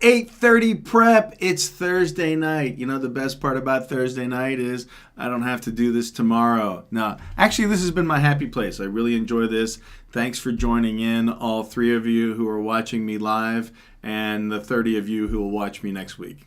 8:30 prep. It's Thursday night. You know, the best part about Thursday night is I don't have to do this tomorrow. No, actually, this has been my happy place. I really enjoy this. Thanks for joining in, all 3 of you who are watching me live and the 30 of you who will watch me next week.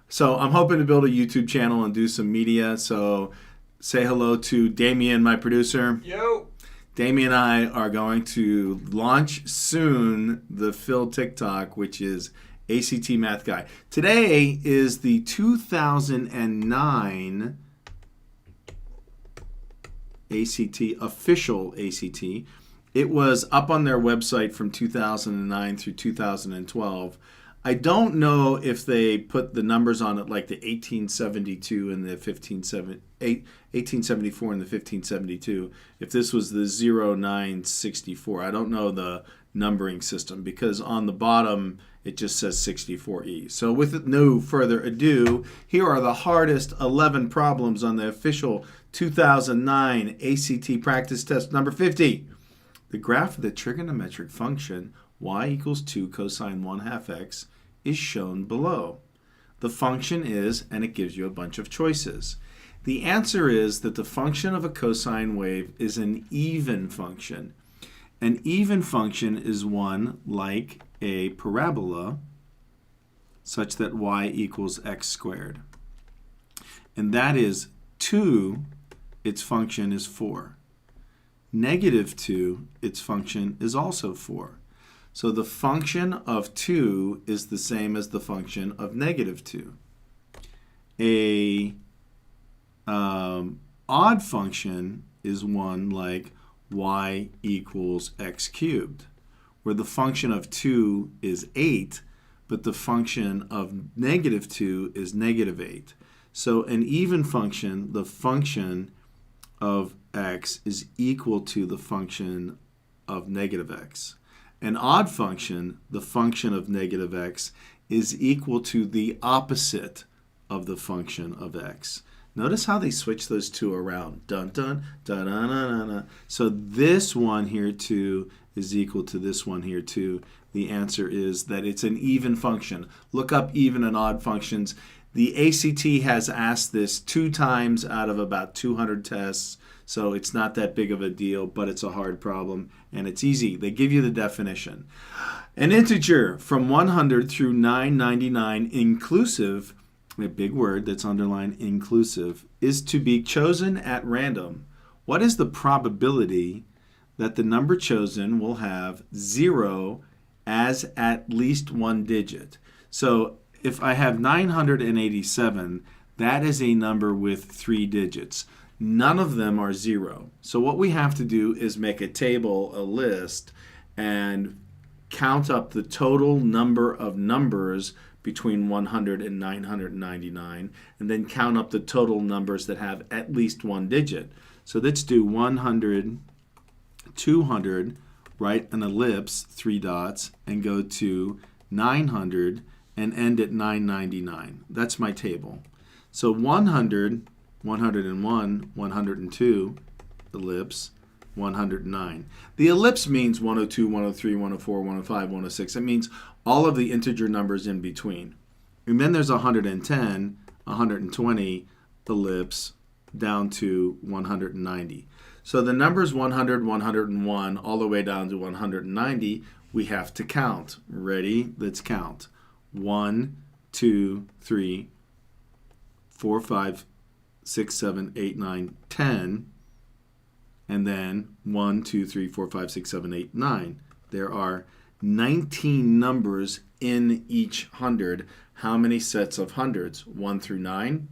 So I'm hoping to build a YouTube channel and do some media. So say hello to Damien, my producer. Yo. Damien and I are going to launch soon the Phil TikTok, which is ACT Math Guy. Today is the 2009 ACT, official ACT. It was up on their website from 2009 through 2012. I don't know if they put the numbers on it like the 1872 and the 1874 and the 1572. If this was the 0964, I don't know the numbering system because on the bottom it just says 64E. So with no further ado, here are the hardest 11 problems on the official 2009 ACT practice test number 50. The graph of the trigonometric function y equals 2 cosine 1/2 x is shown below. The function is, and it gives you a bunch of choices. The answer is that the function of a cosine wave is an even function. An even function is one like a parabola such that y equals x squared. And that is 2, its function is 4. -2, its function is also 4. So the function of 2 is the same as the function of -2. A odd function is one like y equals x cubed, where the function of 2 is 8, but the function of -2 is -8. So an even function, the function of x is equal to the function of -x. An odd function, the function of -x, is equal to the opposite of the function of x. Notice how they switch those two around. Dun, dun, dun, dun, dun, dun. So this one here, too, is equal to this one here, too. The answer is that it's an even function. Look up even and odd functions. The ACT has asked this 2 times out of about 200 tests, so it's not that big of a deal, but it's a hard problem, and it's easy. They give you the definition. An integer from 100 through 999 inclusive, a big word that's underlined, inclusive, is to be chosen at random. What is the probability that the number chosen will have 0 as at least one digit? So if I have 987, that is a number with 3 digits. None of them are 0. So what we have to do is make a table, a list, and count up the total number of numbers between 100 and 999, and then count up the total numbers that have at least one digit. So let's do 100, 200, write an ellipse, 3 dots, and go to 900 and end at 999. That's my table. So 100, 101, 102, ellipse, 109. The ellipse means 102, 103, 104, 105, 106. It means all of the integer numbers in between. And then there's 110, 120, ellipse, down to 190. So the numbers 100, 101, all the way down to 190, we have to count. Ready? Let's count. 1, 2, 3, 4, 5, 6, 7, 8, 9, 10. And then 1, 2, 3, 4, 5, 6, 7, 8, 9. There are 19 numbers in each 100. How many sets of hundreds? 1 through 9?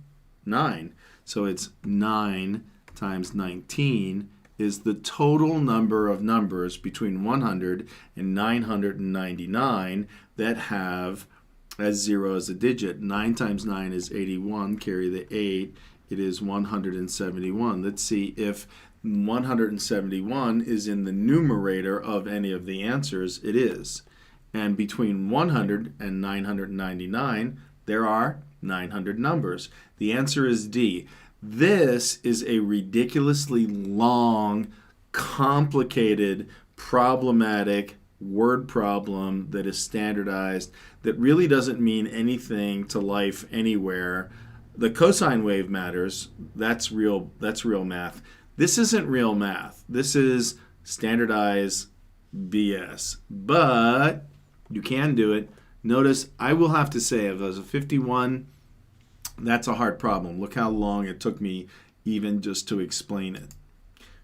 9. So it's 9 times 19 is the total number of numbers between 100 and 999 that have as 0 as a digit. 9 times 9 is 81. Carry the 8. It is 171. Let's see if 171 is in the numerator of any of the answers. It is. And between 100 and 999, there are 900 numbers. The answer is D. This is a ridiculously long, complicated, problematic word problem that is standardized that really doesn't mean anything to life anywhere. The cosine wave matters. That's real math. This isn't real math. This is standardized BS. But you can do it. Notice I will have to say, if it was a 51, that's a hard problem. Look how long it took me even just to explain it.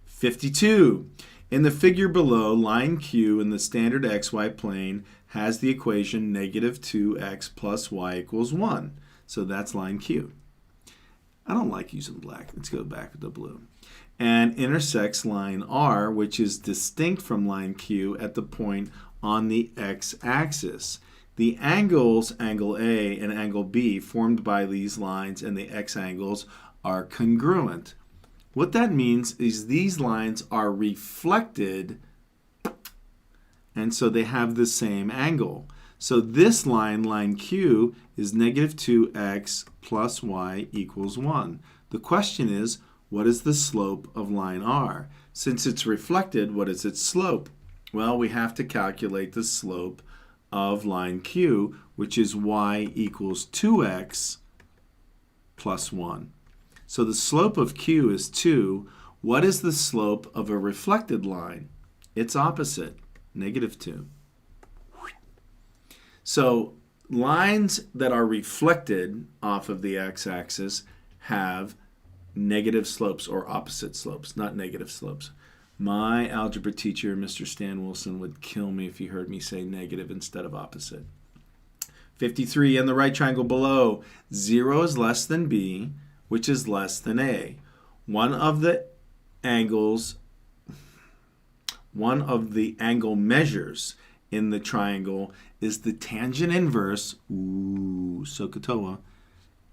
52. In the figure below, line Q in the standard xy plane has the equation negative 2x plus y equals 1. So that's line Q. I don't like using black. Let's go back to the blue. And intersects line R, which is distinct from line Q at the point on the x-axis. The angles, angle A and angle B, formed by these lines and the x-angles are congruent. What that means is these lines are reflected, and so they have the same angle. So this line, line Q, is negative 2x plus y equals 1. The question is, what is the slope of line R? Since it's reflected, what is its slope? Well, we have to calculate the slope of line Q, which is y equals 2x plus 1. So the slope of Q is 2. What is the slope of a reflected line? It's opposite, negative 2. So lines that are reflected off of the x-axis have negative slopes or opposite slopes, not negative slopes. My algebra teacher, Mr. Stan Wilson, would kill me if he heard me say negative instead of opposite. 53, in the right triangle below, 0 is less than B, which is less than A. One of the angle measures in the triangle is the tangent inverse, Sohcahtoa,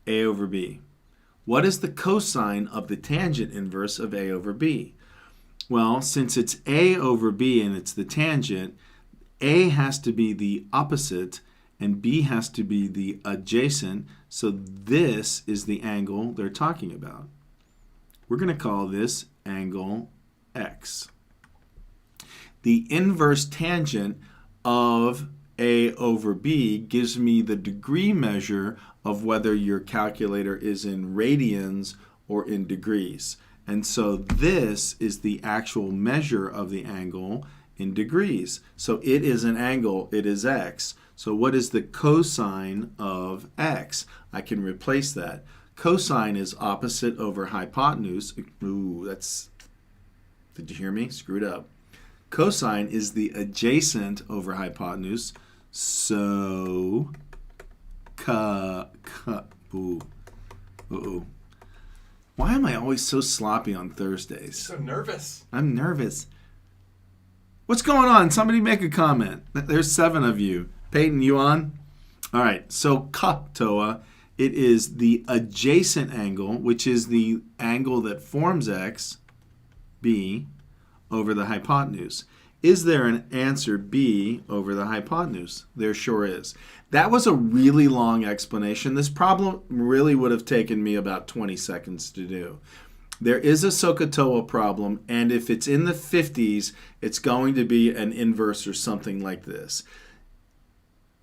A over B. What is the cosine of the tangent inverse of A over B? Well, since it's A over B and it's the tangent, A has to be the opposite and B has to be the adjacent, so this is the angle they're talking about. We're going to call this angle X. The inverse tangent of A over B gives me the degree measure of whether your calculator is in radians or in degrees. And so this is the actual measure of the angle in degrees. So it is an angle, it is X. So what is the cosine of X? I can replace that. Cosine is opposite over hypotenuse. Ooh, that's, did you hear me? Screwed up. Cosine is the adjacent over hypotenuse. So, Why am I always so sloppy on Thursdays? So nervous. I'm nervous. What's going on? Somebody make a comment. There's 7 of you. Peyton, you on? All right, Sohcahtoa, it is the adjacent angle, which is the angle that forms X, B, over the hypotenuse. Is there an answer B over the hypotenuse? There sure is. That was a really long explanation. This problem really would have taken me about 20 seconds to do. There is a Sohcahtoa problem, and if it's in the 50s, it's going to be an inverse or something like this.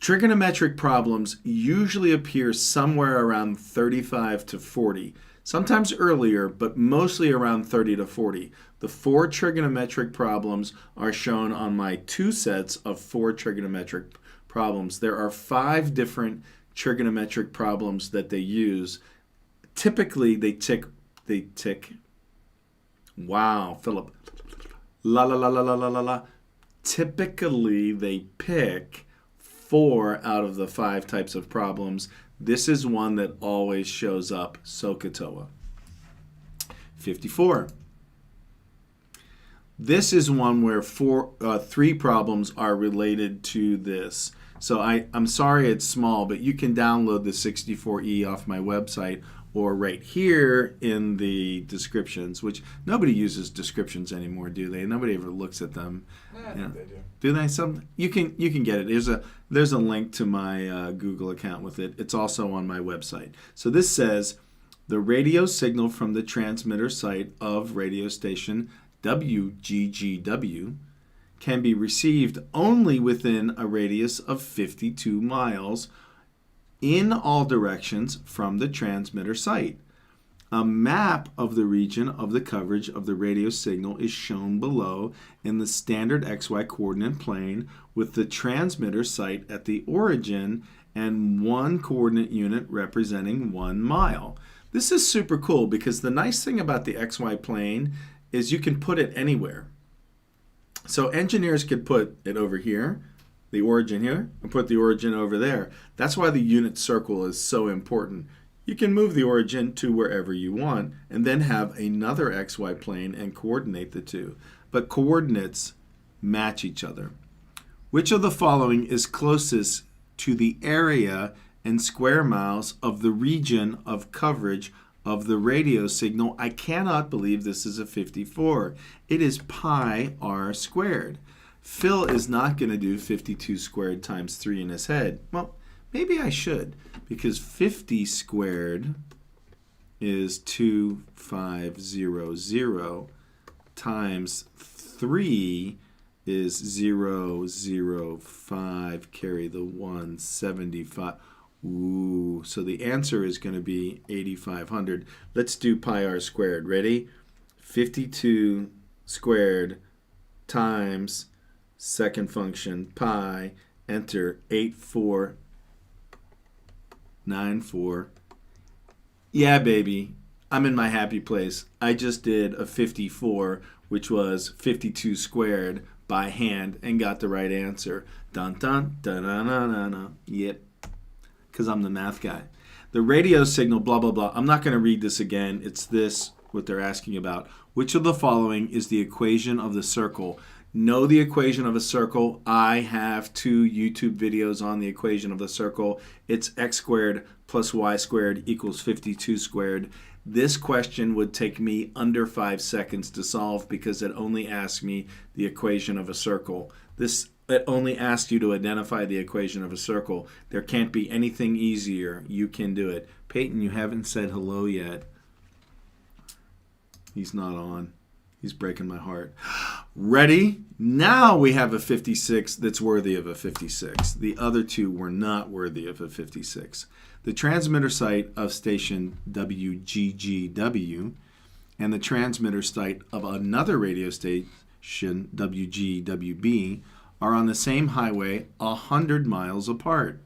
Trigonometric problems usually appear somewhere around 35 to 40, sometimes earlier, but mostly around 30 to 40. The 4 trigonometric problems are shown on my 2 sets of 4 trigonometric problems. There are 5 different trigonometric problems that they use. Typically, they tick. Wow, Philip. La la la la la la la la. Typically, they pick 4 out of the 5 types of problems. This is one that always shows up, Sohcahtoa. 54. This is one where 3 problems are related to this. So I'm sorry it's small, but you can download the 64E off my website or right here in the descriptions, which nobody uses descriptions anymore, do they? Nobody ever looks at them. Yeah, they do. Do they? You can get it. There's a link to my Google account with it. It's also on my website. So this says the radio signal from the transmitter site of radio station WGGW can be received only within a radius of 52 miles in all directions from the transmitter site. A map of the region of the coverage of the radio signal is shown below in the standard XY coordinate plane with the transmitter site at the origin and one coordinate unit representing 1 mile. This is super cool because the nice thing about the XY plane is you can put it anywhere. So engineers could put it over here, the origin here, and put the origin over there. That's why the unit circle is so important. You can move the origin to wherever you want and then have another XY plane and coordinate the two. But coordinates match each other. Which of the following is closest to the area in square miles of the region of coverage of the radio signal? I cannot believe this is a 54. It is pi r squared. Phil is not going to do 52 squared times 3 in his head. Well, maybe I should, because 50 squared is 2500 times 3 is 005, carry the 175. Ooh, so the answer is going to be 8,500. Let's do pi r squared. Ready? 52 squared times second function pi, enter 8494. Yeah, baby, I'm in my happy place. I just did a 54, which was 52 squared by hand, and got the right answer. Dun dun dun dun dun dun dun. Yep, because I'm the math guy. The radio signal, blah blah blah. I'm not going to read this again. It's this, what they're asking about. Which of the following is the equation of the circle? Know the equation of a circle. I have 2 YouTube videos on the equation of the circle. It's x squared plus y squared equals 52 squared. This question would take me under 5 seconds to solve because it only asks me the equation of a circle. It only asks you to identify the equation of a circle. There can't be anything easier. You can do it. Peyton, you haven't said hello yet. He's not on. He's breaking my heart. Ready? Now we have a 56 that's worthy of a 56. The other 2 were not worthy of a 56. The transmitter site of station WGGW and the transmitter site of another radio station, WGWB, are on the same highway 100 miles apart.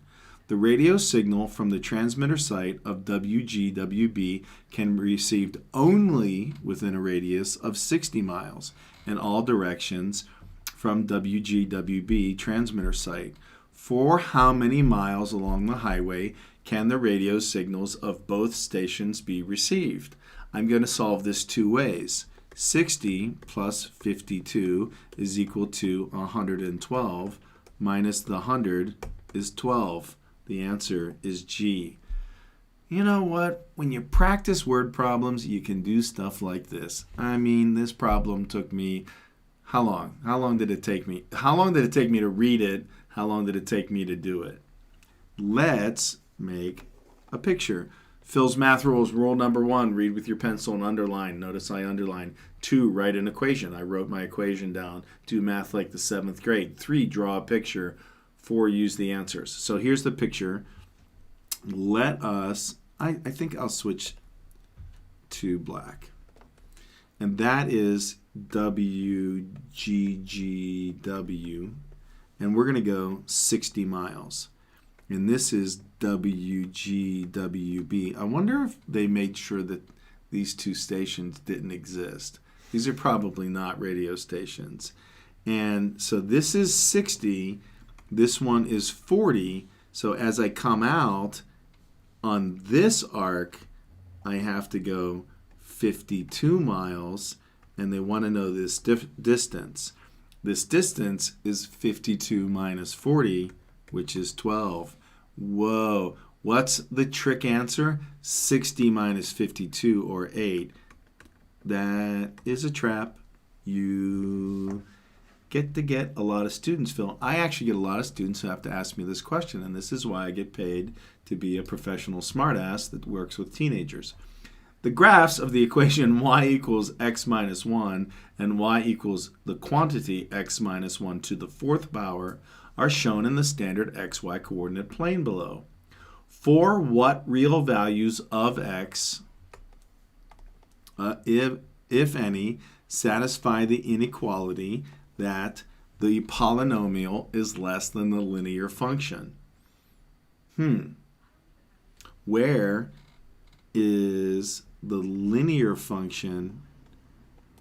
The radio signal from the transmitter site of WGWB can be received only within a radius of 60 miles in all directions from WGWB transmitter site. For how many miles along the highway can the radio signals of both stations be received? I'm going to solve this 2 ways. 60 plus 52 is equal to 112 minus the 100 is 12. The answer is G. You know what? When you practice word problems, you can do stuff like this. I mean, this problem took me, how long? How long did it take me? How long did it take me to read it? How long did it take me to do it? Let's make a picture. Phil's math rules. Rule number 1, read with your pencil and underline. Notice I underline. 2, write an equation. I wrote my equation down. Do math like the 7th grade. 3, draw a picture. 4, use the answers. So here's the picture. Let us, I think I'll switch to black. And that is WGGW. And we're going to go 60 miles. And this is WGWB. I wonder if they made sure that these 2 stations didn't exist. These are probably not radio stations. And so this is 60. This one is 40. So as I come out on this arc, I have to go 52 miles. And they want to know this distance. This distance is 52 minus 40, which is 12. Whoa. What's the trick answer? 60 minus 52, or 8. That is a trap. You get a lot of students, Phil. I actually get a lot of students who have to ask me this question, and this is why I get paid to be a professional smartass that works with teenagers. The graphs of the equation y equals x minus 1 and y equals the quantity x minus 1 to the 4th power are shown in the standard xy coordinate plane below. For what real values of x, if any, satisfy the inequality that the polynomial is less than the linear function? Where is the linear function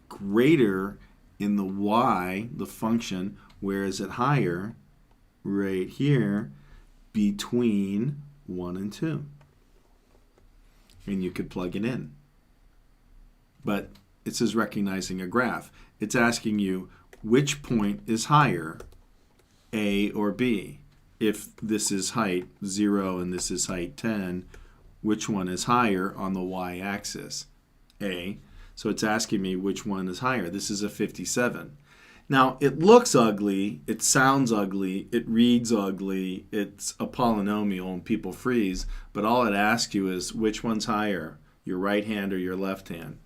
greater in the y, the function? Where is it higher? Right here, between 1 and 2. And you could plug it in. But it says recognizing a graph. It's asking you which point is higher, A or B. If this is height 0 and this is height 10, which one is higher on the y-axis? A. So it's asking me which one is higher. This is a 57. Now, it looks ugly, it sounds ugly, it reads ugly, it's a polynomial and people freeze, but all it asks you is which one's higher, your right hand or your left hand.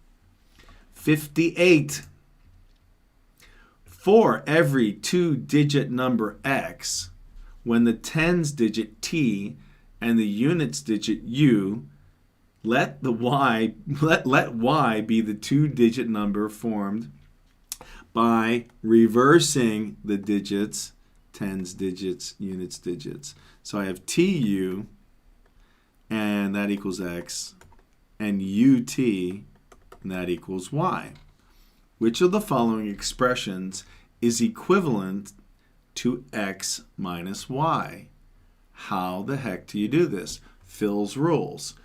58. For every 2-digit number x, when the tens digit t and the units digit u, let y be the 2-digit number formed by reversing the digits, tens digits, units digits. So I have tu, and that equals x, and ut, and that equals y. Which of the following expressions is equivalent to x minus y? How the heck do you do this? Phil's rules.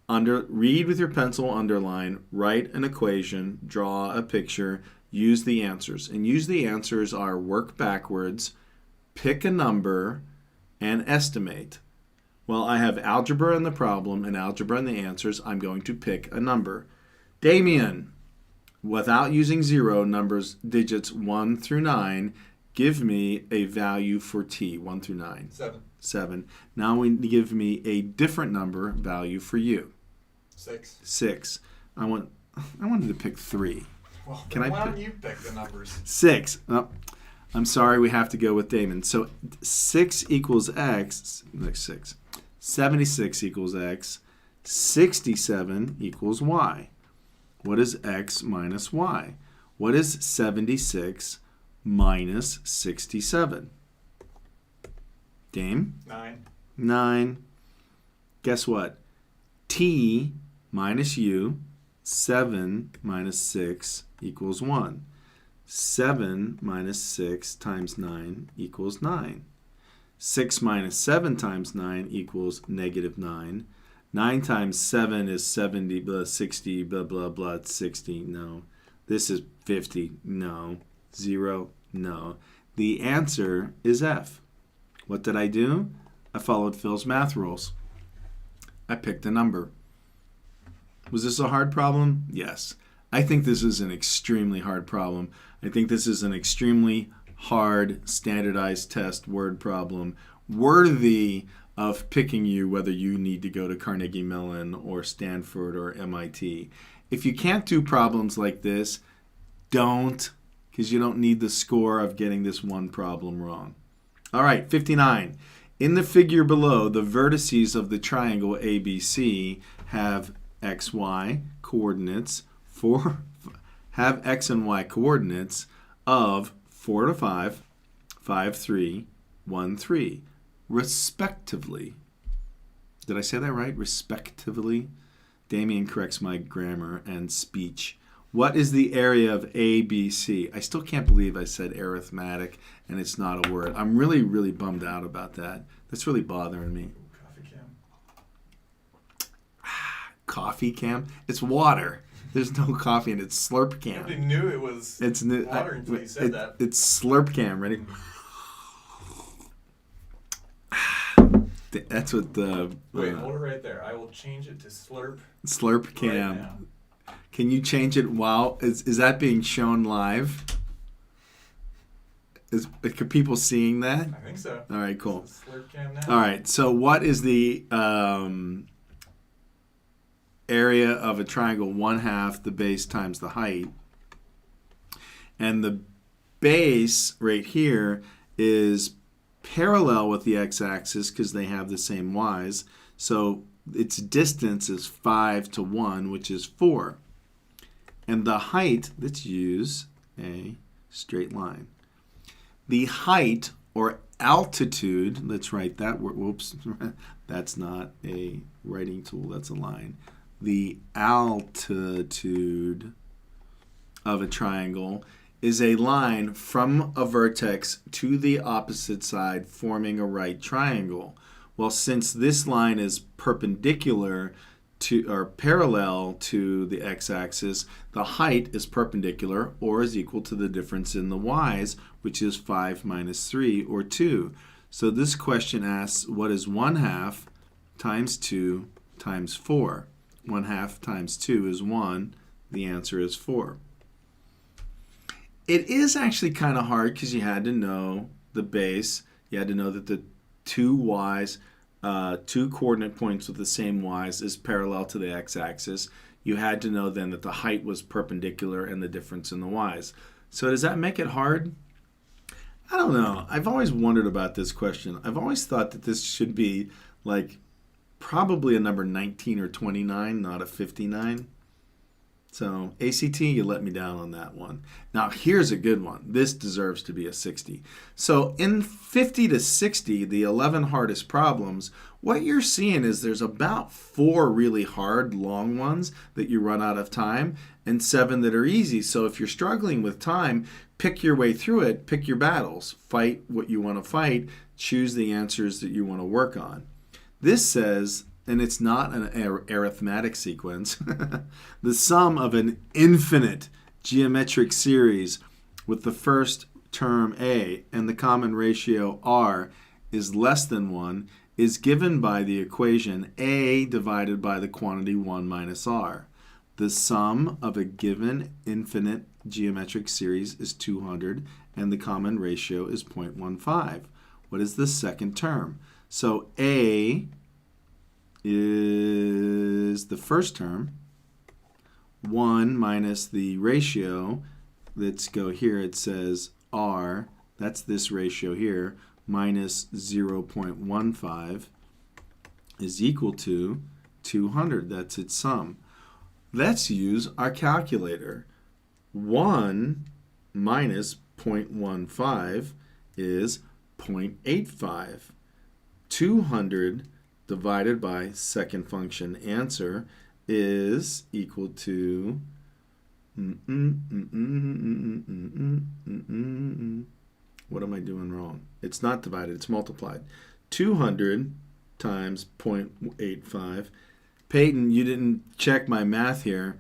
Read with your pencil, underline, write an equation, draw a picture, use the answers. And use the answers are work backwards, pick a number, and estimate. Well, I have algebra in the problem and algebra in the answers. I'm going to pick a number. Damien, without using 0, numbers, digits 1 through 9, give me a value for t, 1 through 9. 7. Now give me a different number value for you. 6. I wanted to pick 3. Well, Why don't you pick the numbers? 6. Oh, I'm sorry, we have to go with Damon. So 6 equals x. Next 6. 76 equals x. 67 equals y. What is x minus y? What is 76 minus 67? Dame? 9. Guess what? T minus u, 7 minus 6 equals 1. 7 minus 6 times 9 equals 9. 6 minus 7 times 9 equals negative 9. 9 times 7 is 70, blah, 60, blah, blah, blah, it's 60. No. This is 50. No. 0. No. The answer is F. What did I do? I followed Phil's math rules. I picked a number. Was this a hard problem? Yes. I think this is an extremely hard problem. I think this is an extremely hard standardized test word problem worthy of picking you whether you need to go to Carnegie Mellon or Stanford or MIT. If you can't do problems like this, don't, because you don't need the score of getting this one problem wrong. All right, 59. In the figure below, the vertices of the triangle ABC have xy coordinates have x and y coordinates of 4 to 5, 5, 3, 1, 3, respectively. Did I say that right? Respectively? Damien corrects my grammar and speech. What is the area of ABC? I still can't believe I said arithmetic and it's not a word. I'm really, really bummed out about that. That's really bothering me. Coffee cam. Coffee cam? It's water. There's no coffee and it's slurp cam. Nobody knew it was water until you said that. It's slurp cam. Ready? That's what the... Wait, hold it right there. I will change it to slurp. Slurp cam. Right now. Can you change it while... Is that being shown live? Are people seeing that? I think so. All right, cool. This is slurp cam now. All right, so what is the... what is the area of ABC? I still can't believe I said arithmetic and it's not a word. I'm really, really bummed out about that. That's really bothering me. Coffee cam. All right, so what is the... area of a triangle 1/2 the base times the height. And the base right here is parallel with the x-axis because they have the same y's. So its distance is 5 to 1, which is 4. And the height, let's use a straight line. The height or altitude, let's write that word, whoops, that's not a writing tool, that's a line. The altitude of a triangle is a line from a vertex to the opposite side forming a right triangle. Well, since this line is perpendicular to or parallel to the x-axis, the height is perpendicular or is equal to the difference in the y's, which is 5 minus 3 or 2. So this question asks, what is 1/2 times 2 times 4? 1/2 times 2 is 1. The answer is 4. It is actually kind of hard because you had to know the base. You had to know that the two coordinate points with the same y's is parallel to the x-axis. You had to know then that the height was perpendicular and the difference in the y's. So does that make it hard? I don't know. I've always wondered about this question. I've always thought that this should be like probably a number 19 or 29, not a 59. So ACT, you let me down on that one. Now here's a good one. This deserves to be a 60. So in 50 to 60, the 11 hardest problems, what you're seeing is there's about 4 really hard, long ones that you run out of time and 7 that are easy. So if you're struggling with time, pick your way through it, pick your battles, fight what you want to fight, choose the answers that you want to work on. This says, and it's not an arithmetic sequence, the sum of an infinite geometric series with the first term a and the common ratio r is less than 1 is given by the equation a divided by the quantity 1 minus r. The sum of a given infinite geometric series is 200 and the common ratio is 0.15. What is the second term? So a is the first term, 1 minus the ratio, let's go here, it says r, that's this ratio here, minus 0.15 is equal to 200, that's its sum. Let's use our calculator. 1 minus 0.15 is 0.85. 200 divided by second function answer is equal to what am I doing wrong? It's not divided, it's multiplied. 200 times 0.85. Peyton, you didn't check my math here.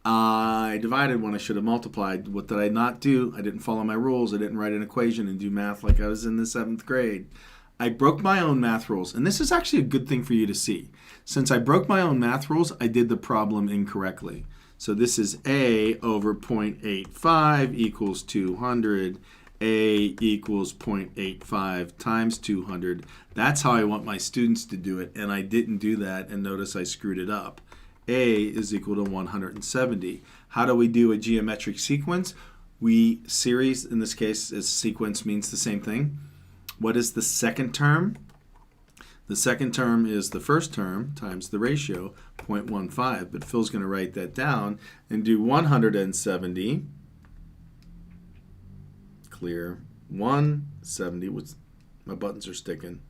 I divided when I should have multiplied. What did I not do? I didn't follow my rules. I didn't write an equation and do math like I was in the 7th grade. I broke my own math rules, and this is actually a good thing for you to see. Since I broke my own math rules, I did the problem incorrectly. So this is a over 0.85 equals 200. A equals 0.85 times 200. That's how I want my students to do it, and I didn't do that, and notice I screwed it up. A is equal to 170. How do we do a geometric sequence? Series, in this case, as sequence means the same thing. What is the second term? The second term is the first term times the ratio, 0.15. But Phil's going to write that down and do 170. Clear. 170, my buttons are sticking,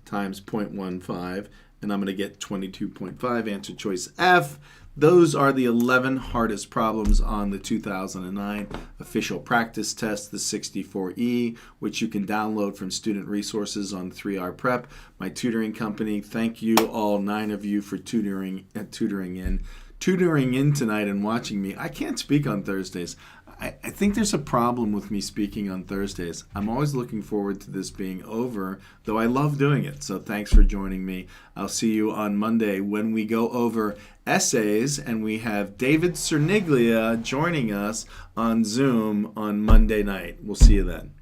times 0.15. And I'm going to get 22.5. Answer choice F. Those are the 11 hardest problems on the 2009 official practice test, the 64E, which you can download from Student Resources on 3R Prep, my tutoring company. Thank you, all 9 of you, for tutoring in tonight and watching me. I can't speak on Thursdays. I think there's a problem with me speaking on Thursdays. I'm always looking forward to this being over, though I love doing it. So thanks for joining me. I'll see you on Monday when we go over essays, and we have David Cerniglia joining us on Zoom on Monday night. We'll see you then.